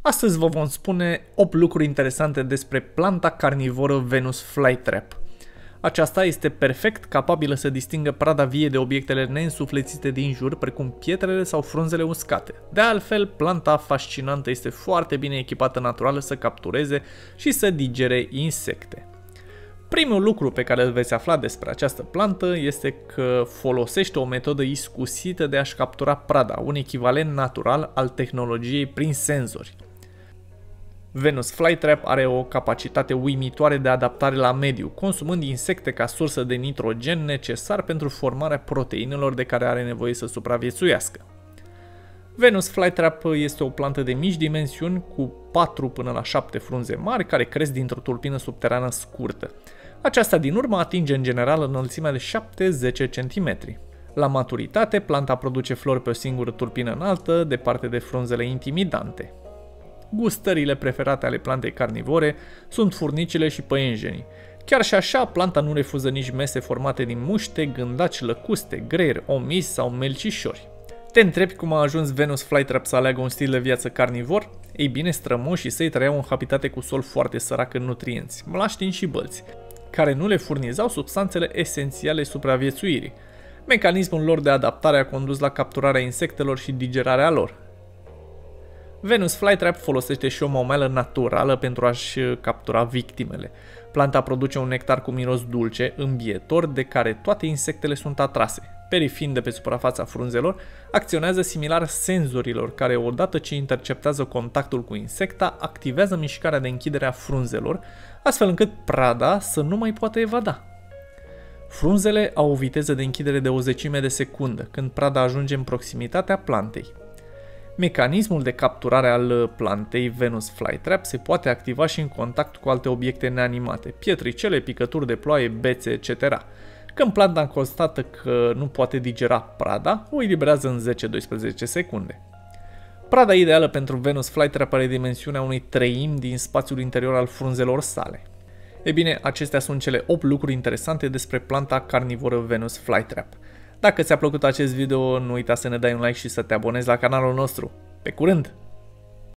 Astăzi vă vom spune 8 lucruri interesante despre planta carnivoră Venus Flytrap. Aceasta este perfect capabilă să distingă prada vie de obiectele neînsuflețite din jur, precum pietrele sau frunzele uscate. De altfel, planta fascinantă este foarte bine echipată natural să captureze și să digere insecte. Primul lucru pe care îl veți afla despre această plantă este că folosește o metodă iscusită de a-și captura prada, un echivalent natural al tehnologiei prin senzori. Venus Flytrap are o capacitate uimitoare de adaptare la mediu, consumând insecte ca sursă de nitrogen necesar pentru formarea proteinelor de care are nevoie să supraviețuiască. Venus Flytrap este o plantă de mici dimensiuni cu 4 până la 7 frunze mari care cresc dintr-o tulpină subterană scurtă. Aceasta din urmă atinge în general înălțimea de 7-10 cm. La maturitate, planta produce flori pe o singură tulpină înaltă, departe de frunzele intimidante. Gustările preferate ale plantei carnivore sunt furnicile și păienjenii. Chiar și așa, planta nu refuză nici mese formate din muște, gândaci, lăcuste, greieri, omis sau melcișori. Te întrebi cum a ajuns Venus Flytrap să aleagă un stil de viață carnivor? Ei bine, strămoșii săi trăiau în habitate cu sol foarte sărac în nutrienți, mlaștini și bălți, care nu le furnizau substanțele esențiale supraviețuirii. Mecanismul lor de adaptare a condus la capturarea insectelor și digerarea lor. Venus Flytrap folosește și o momeală naturală pentru a-și captura victimele. Planta produce un nectar cu miros dulce, îmbietor, de care toate insectele sunt atrase. Perii fiind de pe suprafața frunzelor, acționează similar senzorilor, care odată ce interceptează contactul cu insecta, activează mișcarea de închidere a frunzelor, astfel încât prada să nu mai poată evada. Frunzele au o viteză de închidere de 1/10 de secundă, când prada ajunge în proximitatea plantei. Mecanismul de capturare al plantei Venus Flytrap se poate activa și în contact cu alte obiecte neanimate, pietricele, picături de ploaie, bețe, etc. Când planta constată că nu poate digera prada, o eliberează în 10-12 secunde. Prada ideală pentru Venus Flytrap are dimensiunea unei treimi din spațiul interior al frunzelor sale. E bine, acestea sunt cele 8 lucruri interesante despre planta carnivoră Venus Flytrap. Dacă ți-a plăcut acest video, nu uita să ne dai un like și să te abonezi la canalul nostru. Pe curând!